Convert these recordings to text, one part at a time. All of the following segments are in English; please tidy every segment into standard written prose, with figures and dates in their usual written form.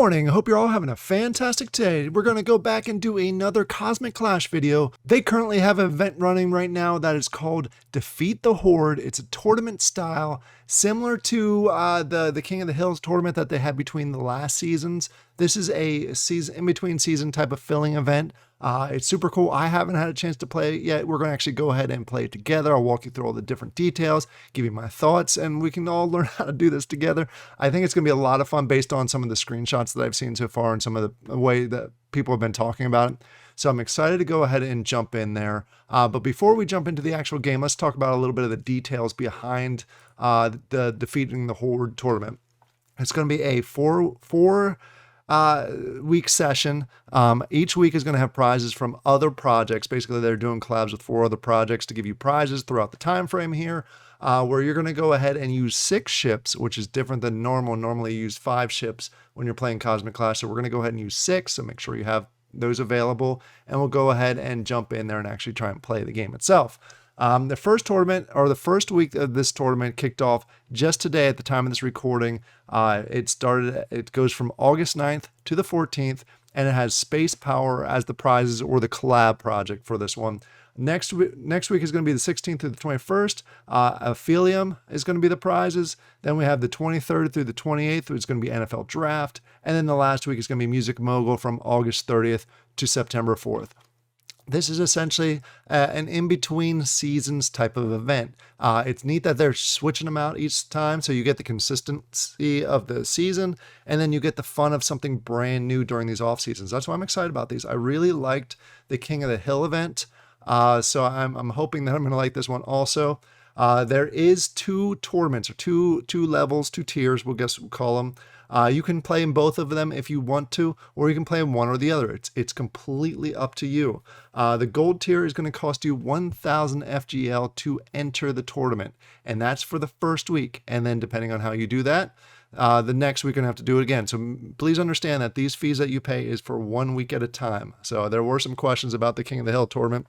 morning. I hope you're all having a fantastic day. We're going to go back and do another Cosmic Clash video. They currently have an event running right now that is called Defeat the Horde. It's a tournament style similar to the King of the Hills tournament that they had between the last seasons. This is a season in between season type of filling event. It's super cool. I haven't had a chance to play it yet. We're going to actually go ahead and play it together. I'll walk you through all the different details, give you my thoughts, and we can all learn how to do this together. I think it's going to be a lot of fun based on some of the screenshots that I've seen so far and some of the way that people have been talking about it. So I'm excited to go ahead and jump in there. But before we jump into the actual game, let's talk about a little bit of the details behind the Defeating the Horde tournament. It's going to be a four week session. Each week is going to have prizes from other projects. Basically, they're doing collabs with 4 other projects to give you prizes throughout the time frame here, where you're going to go ahead and use 6 ships, which is different than normal. Normally, you use 5 ships when you're playing Cosmic Clash. So we're going to go ahead and use 6. So make sure you have those available, and we'll go ahead and jump in there and actually try and play the game itself. The first tournament, or the first week of this tournament, kicked off just today at the time of this recording. It goes from August 9th to the 14th, and it has Space Power as the prizes, or the collab project for this one. Next week is going to be the 16th through the 21st. Aphelium is going to be the prizes. Then we have the 23rd through the 28th, which is going to be NFL Draft. And then the last week is going to be Music Mogul from August 30th to September 4th. This is essentially an in-between seasons type of event. It's neat that they're switching them out each time, so you get the consistency of the season, and then you get the fun of something brand new during these off seasons. That's why I'm excited about these. I really liked the King of the Hill event, so I'm hoping that I'm going to like this one also. There is 2 tournaments, or two levels, 2 tiers, we'll call them. You can play in both of them if you want to, or you can play in one or the other. It's completely up to you. The gold tier is going to cost you 1,000 FGL to enter the tournament, and that's for the first week. And then depending on how you do that, the next week you're going to have to do it again. So please understand that these fees that you pay is for 1 week at a time. So there were some questions about the King of the Hill tournament,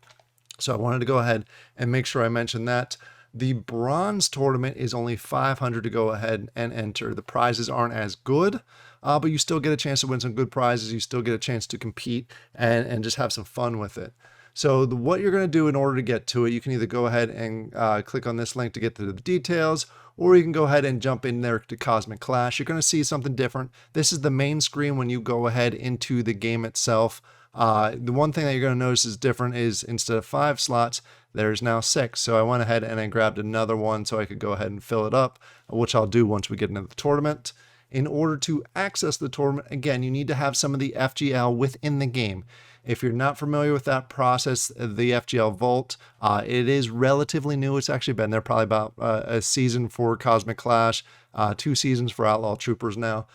so I wanted to go ahead and make sure I mentioned that. The bronze tournament is only 500 to go ahead and enter. The prizes aren't as good, but you still get a chance to win some good prizes. You still get a chance to compete and just have some fun with it. So what you're going to do in order to get to it, you can either go ahead and click on this link to get to the details, or you can go ahead and jump in there to Cosmic Clash. You're going to see something different. This is the main screen when you go ahead into the game itself. The one thing that you're going to notice is different is instead of 5 slots, there's now 6. So I went ahead and I grabbed another one so I could go ahead and fill it up, which I'll do once we get into the tournament. In order to access the tournament, again, you need to have some of the FGL within the game. If you're not familiar with that process, the FGL Vault, it is relatively new. It's actually been there probably about a season for Cosmic Clash, 2 seasons for Outlaw Troopers now.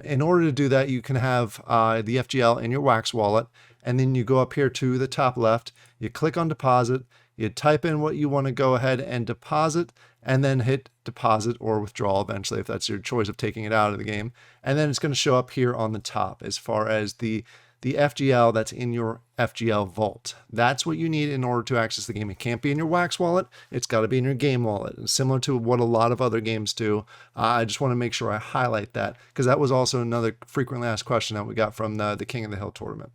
In order to do that, you can have the FGL in your Wax wallet, and then you go up here to the top left, you click on deposit, you type in what you want to go ahead and deposit, and then hit deposit or withdraw eventually if that's your choice of taking it out of the game. And then it's going to show up here on the top as far as the FGL that's in your FGL vault. That's what you need in order to access the game. It can't be in your Wax wallet. It's got to be in your game wallet. And similar to what a lot of other games do. I just want to make sure I highlight that because that was also another frequently asked question that we got from the King of the Hill tournament.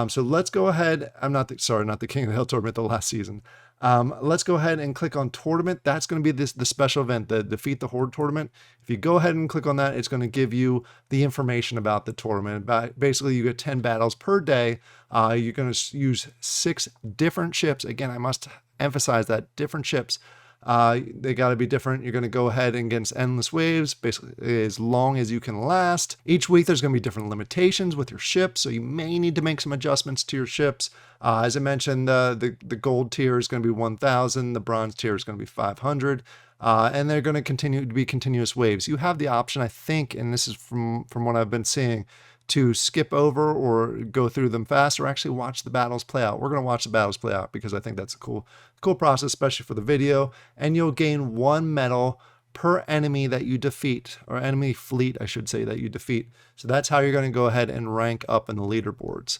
So let's go ahead. Not the King of the Hill tournament, the last season. Let's go ahead and click on tournament. That's going to be the special event, the Defeat the Horde tournament. If you go ahead and click on that, it's going to give you the information about the tournament. Basically, you get 10 battles per day. You're going to use 6 different ships. Again, I must emphasize that different ships. They got to be different. You're going to go ahead and against endless waves, basically as long as you can last. Each week there's going to be different limitations with your ships, so you may need to make some adjustments to your ships. As I mentioned, the gold tier is going to be 1,000, the bronze tier is going to be 500, and they're going to continue to be continuous waves. You have the option, I think, and this is from what I've been seeing, to skip over or go through them fast, or actually watch the battles play out. We're going to watch the battles play out because I think that's a cool process, especially for the video. And you'll gain 1 medal per enemy that you defeat, or enemy fleet, I should say, that you defeat. So that's how you're going to go ahead and rank up in the leaderboards.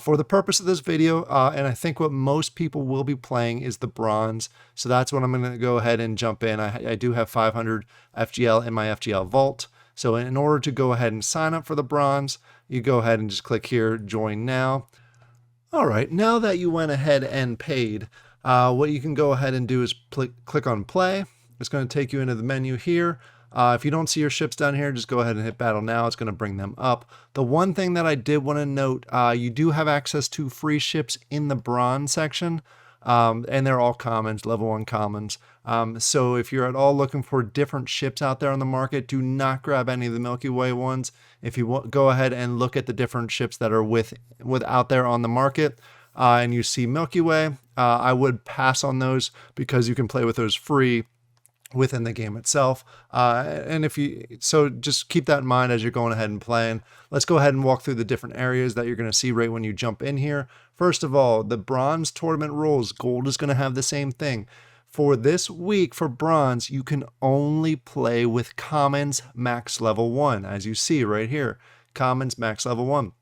For the purpose of this video, and I think what most people will be playing is the bronze. So that's what I'm going to go ahead and jump in. I do have 500 FGL in my FGL vault. So in order to go ahead and sign up for the bronze, you go ahead and just click here, join now. All right, now that you went ahead and paid, what you can go ahead and do is click on play. It's going to take you into the menu here. If you don't see your ships down here, just go ahead and hit battle now. It's going to bring them up. The one thing that I did want to note, you do have access to free ships in the bronze section. And they're all commons, level 1 commons. So if you're at all looking for different ships out there on the market, do not grab any of the Milky Way ones. If you go ahead and look at the different ships that are with out there on the market, and you see Milky Way, I would pass on those because you can play with those free within the game itself. And so just keep that in mind as you're going ahead and playing. Let's go ahead and walk through the different areas that you're going to see right when you jump in here. First of all, the bronze tournament rules. Gold is going to have the same thing. For this week for bronze, you can only play with commons max level 1, as you see right here. Commons max level 1.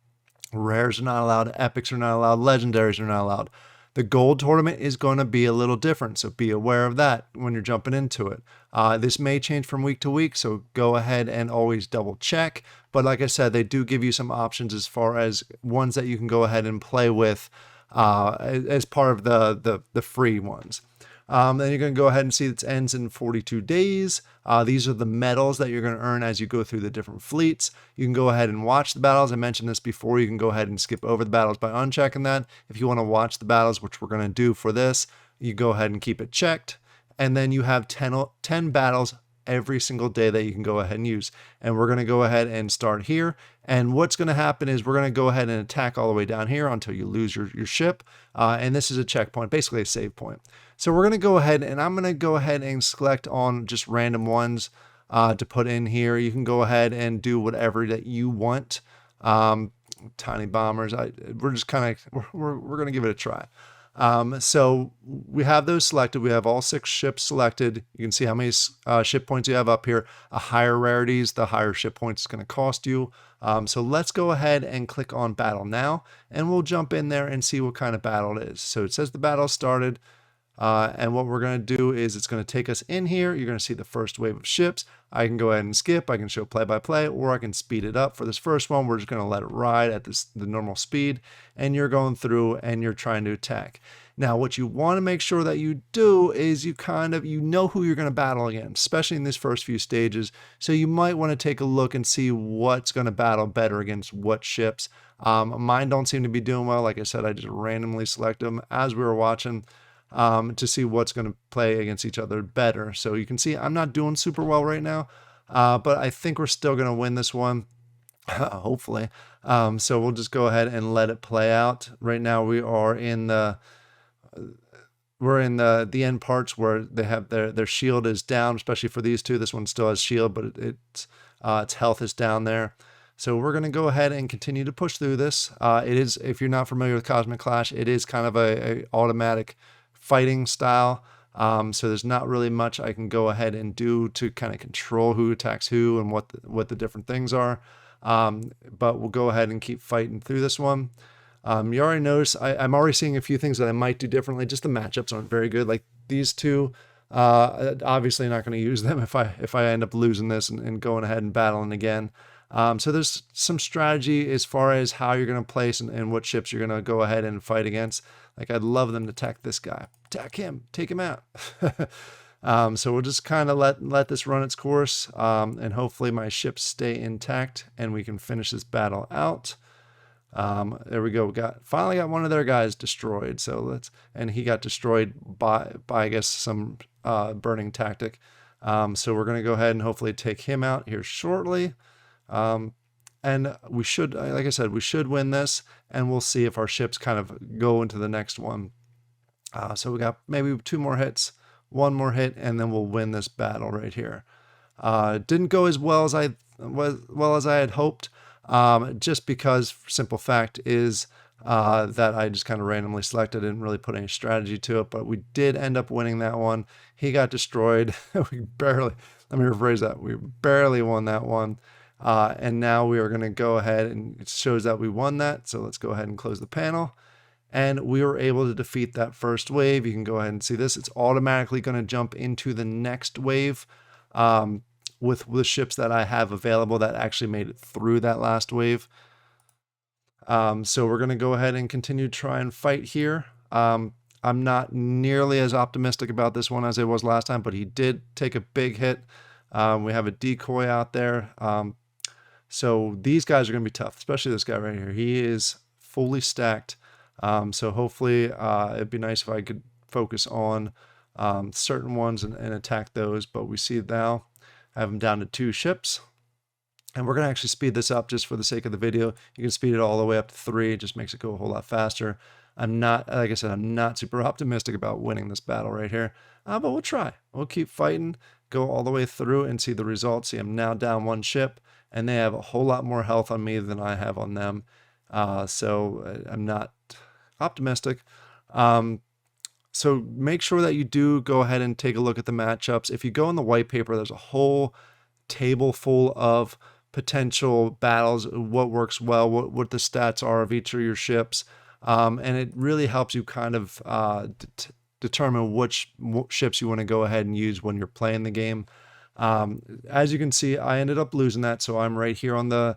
Rares are not allowed, epics are not allowed, legendaries are not allowed. The gold tournament is going to be a little different, so be aware of that when you're jumping into it. This may change from week to week, so go ahead and always double check. But like I said, they do give you some options as far as ones that you can go ahead and play with as part of the free ones. Then you're going to go ahead and see it ends in 42 days. These are the medals that you're going to earn as you go through the different fleets. You can go ahead and watch the battles. I mentioned this before. You can go ahead and skip over the battles by unchecking that. If you want to watch the battles, which we're going to do for this, you go ahead and keep it checked. And then you have 10 battles every single day that you can go ahead and use. And we're going to go ahead and start here. And what's going to happen is we're going to go ahead and attack all the way down here until you lose your ship. And this is a checkpoint, basically a save point. So we're going to go ahead and I'm going to go ahead and select on just random ones to put in here. You can go ahead and do whatever that you want. Tiny bombers. We're just kind of, we're going to give it a try. So we have those selected. We have all 6 ships selected. You can see how many ship points you have up here. A higher rarities, the higher ship points is going to cost you. So let's go ahead and click on battle now, and we'll jump in there and see what kind of battle it is. So it says the battle started. And what we're going to do is it's going to take us in here. You're going to see the first wave of ships. I can go ahead and skip. I can show play-by-play, or I can speed it up. For this first one, we're just going to let it ride at the normal speed, and you're going through and you're trying to attack. Now, what you want to make sure that you do is you know who you're going to battle against, especially in these first few stages. So you might want to take a look and see what's going to battle better against what ships. Mine don't seem to be doing well. Like I said, I just randomly select them as we were watching. To see what's going to play against each other better. So you can see I'm not doing super well right now, but I think we're still going to win this one, hopefully. So we'll just go ahead and let it play out. Right now we are in the end parts where they have their shield is down, especially for these two. This one still has shield, but its health is down there. So we're going to go ahead and continue to push through this. It is, if you're not familiar with Cosmic Clash, it is kind of a automatic fighting style. So there's not really much I can go ahead and do to kind of control who attacks who and what the different things are. But we'll go ahead and keep fighting through this one. You already notice I'm already seeing a few things that I might do differently. Just the matchups aren't very good. Like these two, obviously not going to use them if I end up losing this and going ahead and battling again. So there's some strategy as far as how you're going to place and what ships you're going to go ahead and fight against. Like I'd love them to attack this guy, attack him, take him out. So we'll just kind of let this run its course, and hopefully my ships stay intact and we can finish this battle out. There we go. We finally got one of their guys destroyed. And he got destroyed by I guess some burning tactic. So we're going to go ahead and hopefully take him out here shortly. And we should, like I said, we should win this, and we'll see if our ships kind of go into the next one. So we got maybe 2 more hits, 1 more hit, and then we'll win this battle right here. Didn't go as well as I had hoped, just because simple fact is that I just kind of randomly selected, didn't really put any strategy to it, but we did end up winning that one. He got destroyed. Let me rephrase that. We barely won that one. And now we are going to go ahead, and it shows that we won that. So let's go ahead and close the panel. And we were able to defeat that first wave. You can go ahead and see this. It's automatically going to jump into the next wave. with the ships that I have available that actually made it through that last wave. So we're going to go ahead and continue to try and fight here. I'm not nearly as optimistic about this one as I was last time, but he did take a big hit. We have a decoy out there. So these guys are going to be tough, especially this guy right here. He is fully stacked. So hopefully it'd be nice if I could focus on certain ones and attack those. But we see now I have him down to 2 ships. And we're going to actually speed this up just for the sake of the video. You can speed it all the way up to 3. It just makes it go a whole lot faster. I'm not, like I said, I'm not super optimistic about winning this battle right here. But we'll try. We'll keep fighting, go all the way through and see the results. See, I'm now down 1 ship, and they have a whole lot more health on me than I have on them. So I'm not optimistic. So make sure that you do go ahead and take a look at the matchups. If you go in the white paper, there's a whole table full of potential battles, what works well, what the stats are of each of your ships, and it really helps you kind of determine which ships you want to go ahead and use when you're playing the game. As you can see, I ended up losing that, so I'm right here on the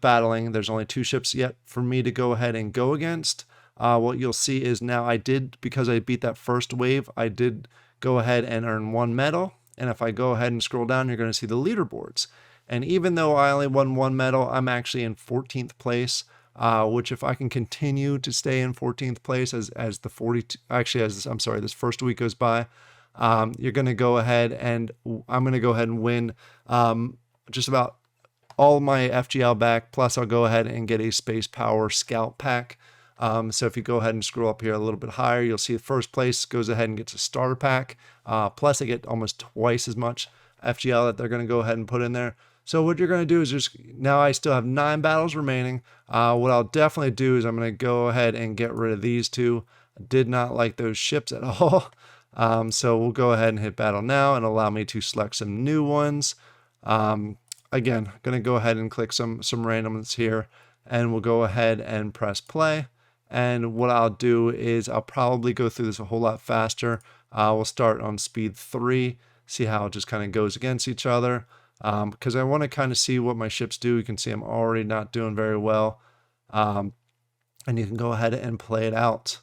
battling. There's only 2 ships yet for me to go ahead and go against. What you'll see is now I did, because I beat that first wave, I did go ahead and earn 1 medal. And if I go ahead and scroll down, you're going to see the leaderboards. And even though I only won 1 medal, I'm actually in 14th place, which if I can continue to stay in 14th place as the 42, actually as this, I'm sorry, this first week goes by, you're going to go ahead and I'm going to go ahead and win just about all my FGL back. Plus I'll go ahead and get a Space Power Scout pack. So if you go ahead and scroll up here a little bit higher, you'll see the first place goes ahead and gets a starter pack. Plus, they get almost twice as much FGL that they're going to go ahead and put in there. So what you're going to do is just, now I still have 9 battles remaining. What I'll definitely do is I'm going to go ahead and get rid of these 2. I did not like those ships at all. So we'll go ahead and hit battle now and allow me to select some new ones. Again, going to go ahead and click some randomness here, and we'll go ahead and press play. And what I'll do is I'll probably go through this a whole lot faster. We'll start on speed 3, see how it just kind of goes against each other. Because I want to kind of see what my ships do. You can see I'm already not doing very well. And you can go ahead and play it out.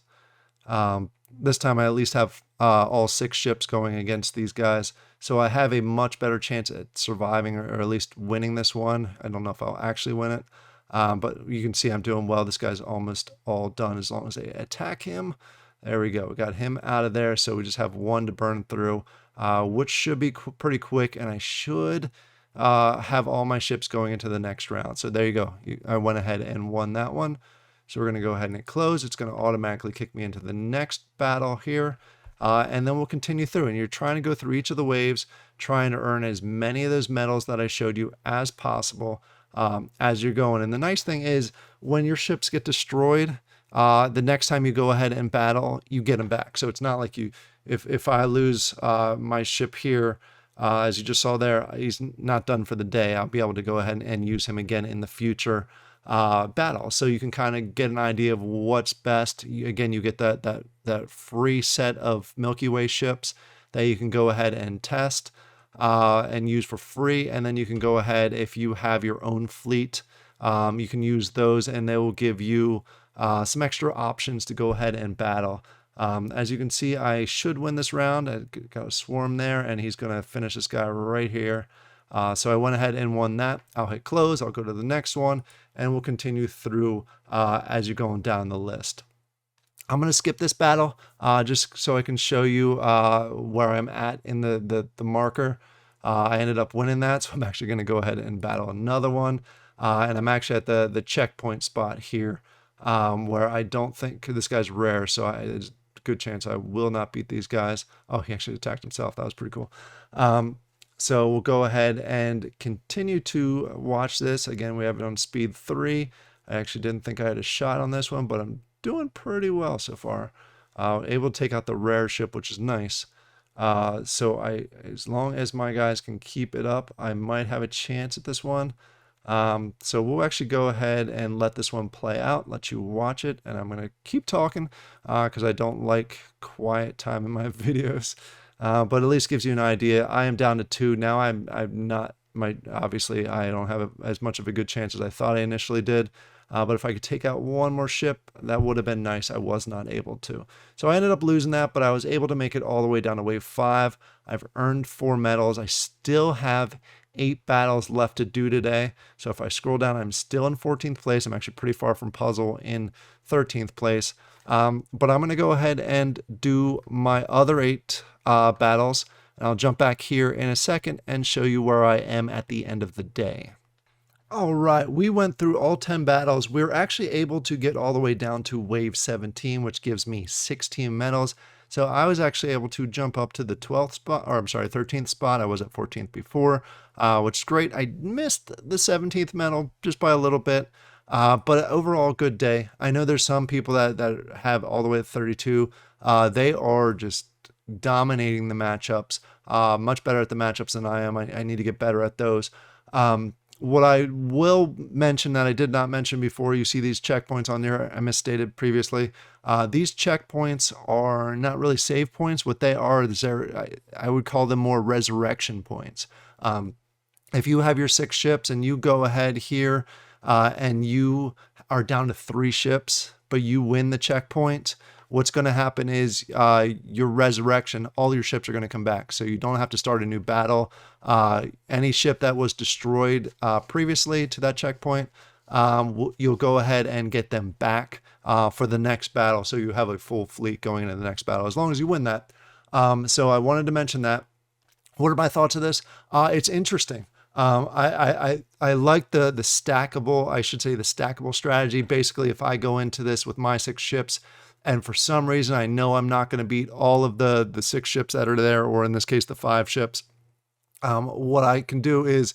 This time I at least have all 6 ships going against these guys. So I have a much better chance at surviving or at least winning this one. I don't know if I'll actually win it. But you can see I'm doing well. This guy's almost all done as long as they attack him. There we go. We got him out of there. So we just have 1 to burn through, which should be pretty quick. And I should have all my ships going into the next round. So there you go. I went ahead and won that one. So we're going to go ahead and hit close. It's going to automatically kick me into the next battle here. And then we'll continue through. And you're trying to go through each of the waves, trying to earn as many of those medals that I showed you as possible. As you're going. And the nice thing is when your ships get destroyed, the next time you go ahead and battle, you get them back. So it's not like if I lose my ship here, as you just saw there, he's not done for the day. I'll be able to go ahead and use him again in the future battle. So you can kind of get an idea of what's best. Again, you get that free set of Milky Way ships that you can go ahead and test. And use for free, and then you can go ahead, if you have your own fleet, you can use those and they will give you some extra options to go ahead and battle. As you can see, I should win this round. I got a swarm there, and he's going to finish this guy right here. So I went ahead and won that. I'll hit close. I'll go to the next one, and we'll continue through as you're going down the list. I'm going to skip this battle just so I can show you where I'm at in the marker. I ended up winning that, so I'm actually going to go ahead and battle another one. And I'm actually at the checkpoint spot here where I don't think this guy's rare, so there's a good chance I will not beat these guys. Oh, he actually attacked himself. That was pretty cool. So we'll go ahead and continue to watch this. Again, we have it on speed 3. I actually didn't think I had a shot on this one, but I'm doing pretty well so far. Able to take out the rare ship, which is nice. So as long as my guys can keep it up, I might have a chance at this one. So we'll actually go ahead and let this one play out, let you watch it, and I'm going to keep talking because I don't like quiet time in my videos. but at least gives you an idea. I am down to 2 now. I'm not obviously I don't have as much of a good chance as I thought I initially did. But if I could take out one more ship, that would have been nice. I was not able to. So I ended up losing that, but I was able to make it all the way down to wave 5. I've earned 4 medals. I still have 8 battles left to do today. So if I scroll down, I'm still in 14th place. I'm actually pretty far from Puzzle in 13th place. But I'm going to go ahead and do my other 8 battles. And I'll jump back here in a second and show you where I am at the end of the day. All right, we went through all 10 battles. We were actually able to get all the way down to wave 17, which gives me 16 medals. So I was actually able to jump up to the 12th spot, or I'm sorry, 13th spot. I was at 14th before, which is great. I missed the 17th medal just by a little bit, but overall, good day. I know there's some people that have all the way to 32. They are just dominating the matchups, much better at the matchups than I am. I need to get better at those. What I will mention that I did not mention before, you see these checkpoints on there, I misstated previously. These checkpoints are not really save points. What they are is I would call them more resurrection points. If you have your 6 ships and you go ahead here and you are down to 3 ships, but you win the checkpoint, what's going to happen is your resurrection, all your ships are going to come back. So you don't have to start a new battle. Any ship that was destroyed previously to that checkpoint, you'll go ahead and get them back for the next battle. So you have a full fleet going into the next battle as long as you win that. So I wanted to mention that. What are my thoughts of this? It's interesting. I like the stackable, I should say the stackable strategy. Basically, if I go into this with my 6 ships, and for some reason I know I'm not going to beat all of the 6 ships that are there, or in this case the 5 ships, what I can do is,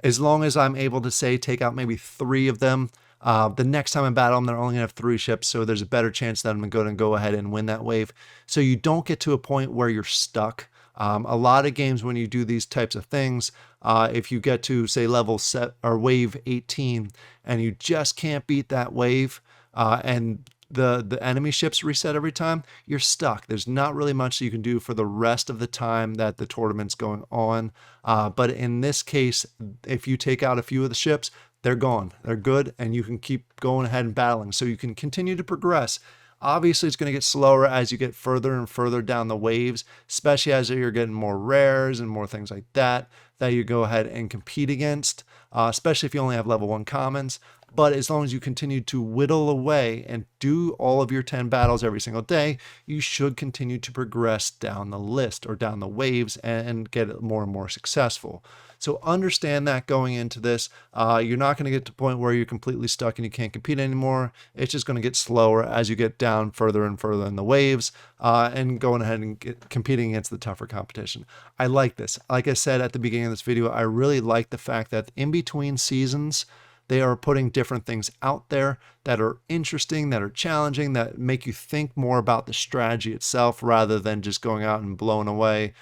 as long as I'm able to say take out maybe 3 of them, the next time I battle them, they're only going to have 3 ships, so there's a better chance that I'm going to go ahead and win that wave. So you don't get to a point where you're stuck. A lot of games when you do these types of things, if you get to say level set or wave 18 and you just can't beat that wave, and the enemy ships reset every time, you're stuck. There's not really much you can do for the rest of the time that the tournament's going on. But in this case, if you take out a few of the ships, they're gone. They're good, and you can keep going ahead and battling. So you can continue to progress. Obviously, it's going to get slower as you get further and further down the waves, especially as you're getting more rares and more things like that you go ahead and compete against, especially if you only have level 1 commons. But as long as you continue to whittle away and do all of your 10 battles every single day, you should continue to progress down the list or down the waves and get more and more successful. So understand that going into this, you're not going to get to the point where you're completely stuck and you can't compete anymore. It's just going to get slower as you get down further and further in the waves, and going ahead and competing against the tougher competition. I like this. Like I said at the beginning of this video, I really like the fact that in between seasons, they are putting different things out there that are interesting, that are challenging, that make you think more about the strategy itself rather than just going out and blowing away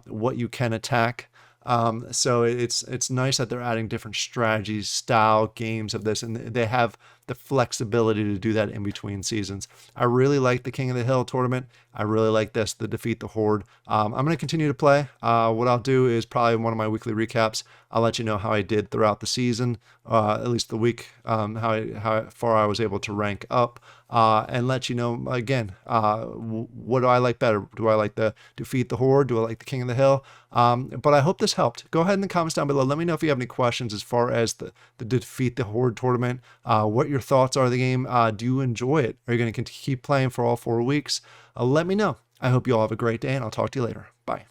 what you can attack. So it's nice that they're adding different strategies, style, games of this, and they have the flexibility to do that in between seasons. I really like the King of the Hill tournament. I really like this, the Defeat the Horde. I'm going to continue to play. What I'll do is probably one of my weekly recaps. I'll let you know how I did throughout the season, at least the week, how far I was able to rank up, and let you know, again, what do I like better? Do I like the Defeat the Horde? Do I like the King of the Hill? But I hope this helped. Go ahead in the comments down below. Let me know if you have any questions as far as the Defeat the Horde tournament, what your thoughts are of the game. Do you enjoy it? Are you going to keep playing for all 4 weeks? Let me know. I hope you all have a great day, and I'll talk to you later. Bye.